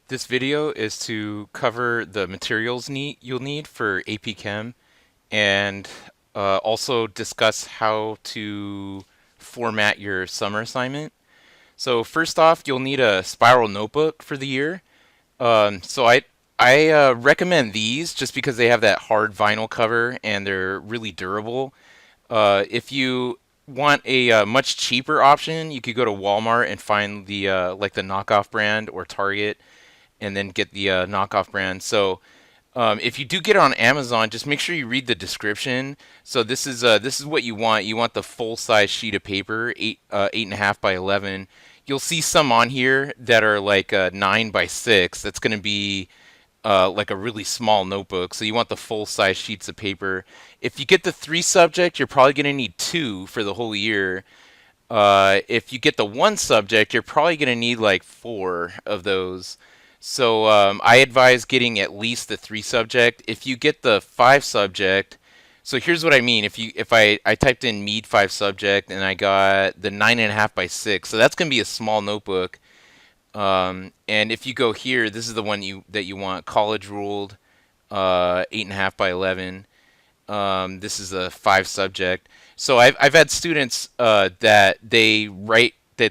This video is to cover the materials you'll need for AP Chem and also discuss how to format your summer assignment. So first off, you'll need a spiral notebook for the year. So I recommend these just because they have that hard vinyl cover and they're really durable. If you want a much cheaper option, you could go to Walmart and find the like the knockoff brand or Target and then get the knockoff brand. So if you do get it on Amazon, just make sure you read the description. So this is what you want. You want the full size sheet of paper, 8.5 by 11. You'll see some on here that are like 9 by 6. That's going to be like a really small notebook. So you want the full size sheets of paper. If you get the 3 subject, you're probably going to need 2 for the whole year. If you get the 1 subject, you're probably going to need like 4 of those. So I advise getting at least the 3 subject. If you get the 5 subject, so here's what I mean. If I typed in Mead 5 subject and I got the 9.5 by 6, so that's gonna be a small notebook. And if you go here, this is the one you want, college ruled, 8.5 by 11. This is a 5 subject. So I've had students that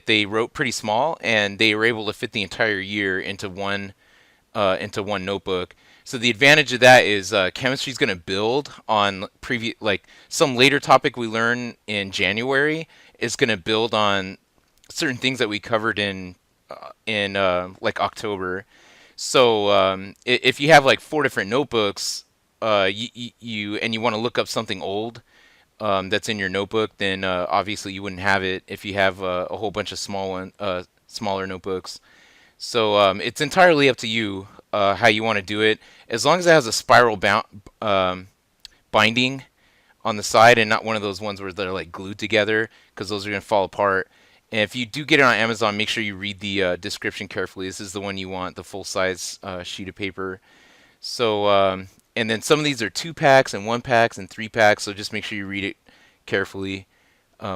they wrote pretty small and they were able to fit the entire year into one notebook. So the advantage of that is chemistry is going to build on previous like some later topic we learn in January is going to build on certain things that we covered in like October. So if you have like 4 different notebooks, you want to look up something old that's in your notebook, then obviously you wouldn't have it if you have a whole bunch of smaller notebooks. So it's entirely up to you how you want to do it. As long as it has a binding on the side and not one of those ones where they're like glued together, because those are going to fall apart. And if you do get it on Amazon, make sure you read the description carefully. This is the one you want, the full size sheet of paper. So, and then some of these are 2 packs and 1 packs and 3 packs. So just make sure you read it carefully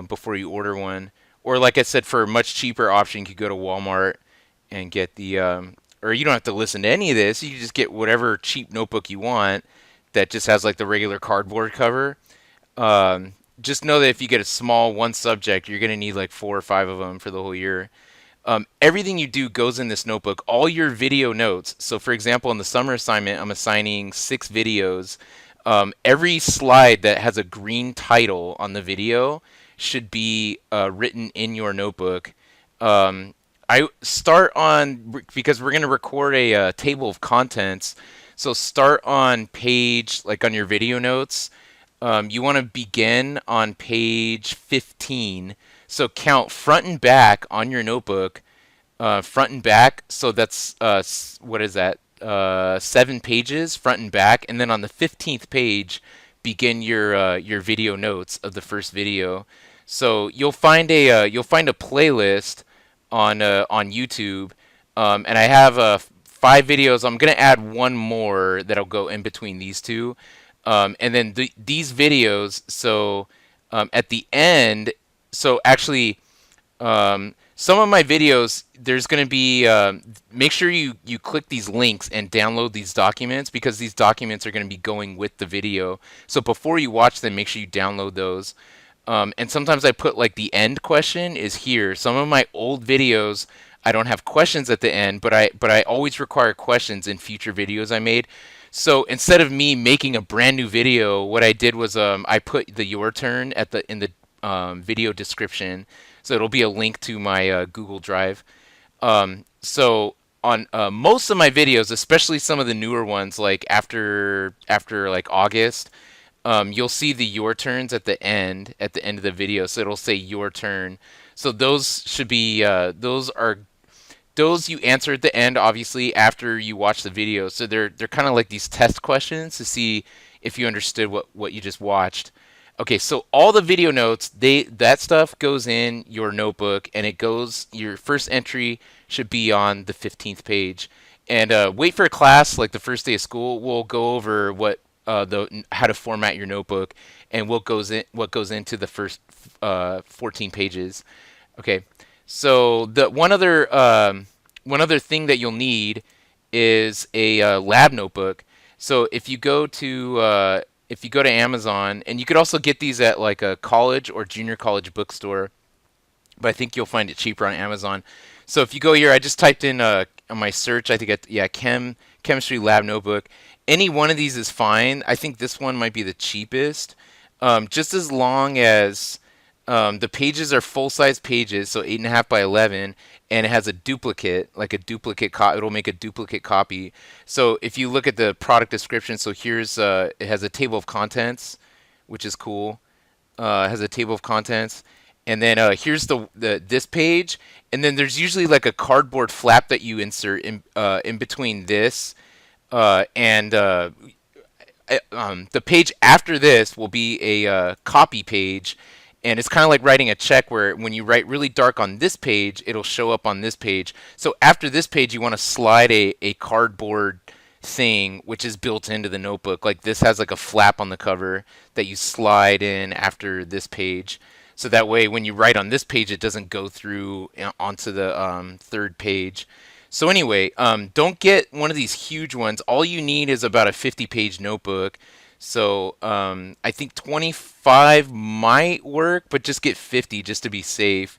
before you order one. Or like I said, for a much cheaper option, you could go to Walmart and get the, or you don't have to listen to any of this. You can just get whatever cheap notebook you want that just has like the regular cardboard cover. Just know that if you get a small 1 subject, you're going to need like 4 or 5 of them for the whole year. Everything you do goes in this notebook. All your video notes. So, for example, in the summer assignment, I'm assigning 6 videos. Every slide that has a green title on the video should be written in your notebook. I start on because we're going to record a table of contents. So start on page like on your video notes. You want to begin on page 15. So count front and back on your notebook, front and back. So that's what is that? 7 pages front and back, and then on the 15th page, begin your video notes of the first video. So you'll find a playlist on YouTube, and I have 5 videos. I'm gonna add one more that'll go in between these two, and then these videos. So at the end, so actually, some of my videos, there's going to be, make sure you click these links and download these documents because these documents are going to be going with the video. So before you watch them, make sure you download those. And sometimes I put like the end question is here. Some of my old videos, I don't have questions at the end, but I always require questions in future videos I made. So instead of me making a brand new video, what I did was I put the your turn at the in the video description. So it'll be a link to my Google Drive. So on most of my videos, especially some of the newer ones, like after like August, you'll see the your turns at the end of the video. So it'll say your turn. So those should be those you answer at the end, obviously after you watch the video. So they're kind of like these test questions to see if you understood what you just watched. Okay, so all the video notes, that stuff goes in your notebook, and it goes. Your first entry should be on the 15th page. And wait for a class like the first day of school. We'll go over the how to format your notebook and what goes into the first 14 pages. Okay, so the one other thing that you'll need is a lab notebook. So if you go to Amazon, and you could also get these at like a college or junior college bookstore, but I think you'll find it cheaper on Amazon. So if you go here, I just typed in on my search, I think yeah, chemistry lab notebook. Any one of these is fine. I think this one might be the cheapest, just as long as the pages are full size pages, so 8.5 by 11, and it has a duplicate, like a duplicate it'll make a duplicate copy. So if you look at the product description, so here's it has a table of contents, which is cool. It has a table of contents, and then here's the this page, and then there's usually like a cardboard flap that you insert in between this and the page after this will be a copy page, and it's kind of like writing a check where when you write really dark on this page, it'll show up on this page. So after this page, you want to slide a cardboard thing which is built into the notebook. Like this has like a flap on the cover that you slide in after this page. So that way when you write on this page, it doesn't go through onto the third page. So anyway, don't get one of these huge ones. All you need is about a 50-page notebook. So I think 25 might work, but just get 50 just to be safe.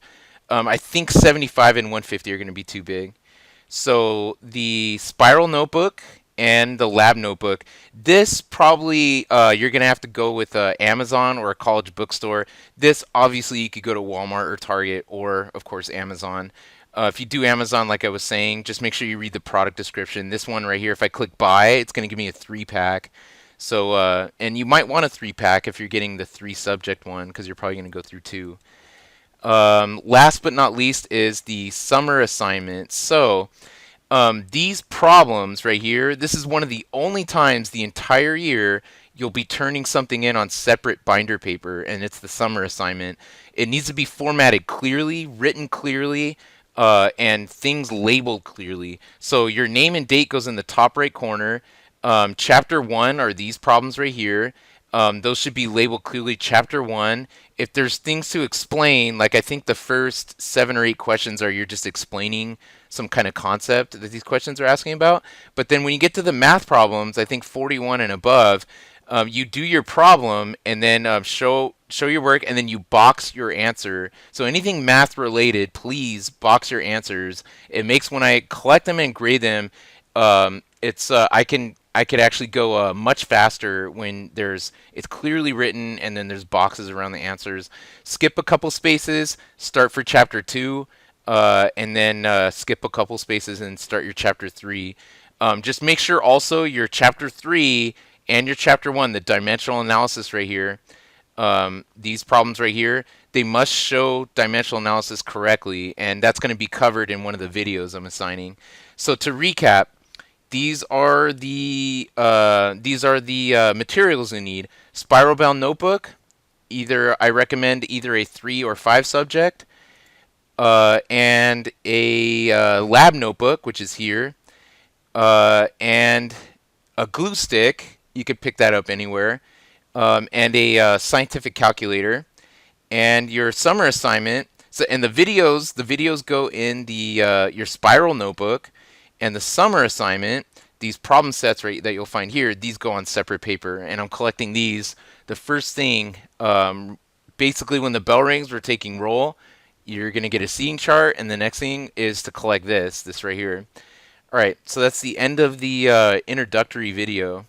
I think 75 and 150 are going to be too big. So the spiral notebook and the lab notebook. This probably you're gonna have to go with Amazon or a college bookstore. This obviously you could go to Walmart or Target or of course Amazon. If you do Amazon, like I was saying, just make sure you read the product description. This one right here, if I click buy, it's gonna give me a 3-pack. So and you might want a 3-pack if you're getting the 3-subject one because you're probably gonna go through 2. Last but not least is the summer assignment. So these problems right here, this is one of the only times the entire year you'll be turning something in on separate binder paper, and it's the summer assignment. It needs to be formatted clearly, written clearly, and things labeled clearly. So your name and date goes in the top right corner. Chapter 1 are these problems right here. Those should be labeled clearly chapter 1. If there's things to explain, like I think the first 7 or 8 questions are you're just explaining some kind of concept that these questions are asking about. But then when you get to the math problems, I think 41 and above, you do your problem and then show your work, and then you box your answer. So anything math related, please box your answers. It makes when I collect them and grade them, I could actually go much faster when it's clearly written and then there's boxes around the answers. Skip a couple spaces, start for chapter 2, and then skip a couple spaces and start your chapter 3. Just make sure also your chapter 3 and your chapter 1, the dimensional analysis right here, these problems right here, they must show dimensional analysis correctly, and that's going to be covered in one of the videos I'm assigning. So to recap, these are the materials you need. Spiral bound notebook. I recommend either a 3 or 5 subject, and a lab notebook, which is here, and a glue stick. You could pick that up anywhere, and a scientific calculator, and your summer assignment. So, and the videos go in the your spiral notebook. And the summer assignment, these problem sets right that you'll find here, these go on separate paper, and I'm collecting these. The first thing, basically when the bell rings, we're taking roll. You're going to get a seating chart, and the next thing is to collect this right here. All right, so that's the end of the introductory video.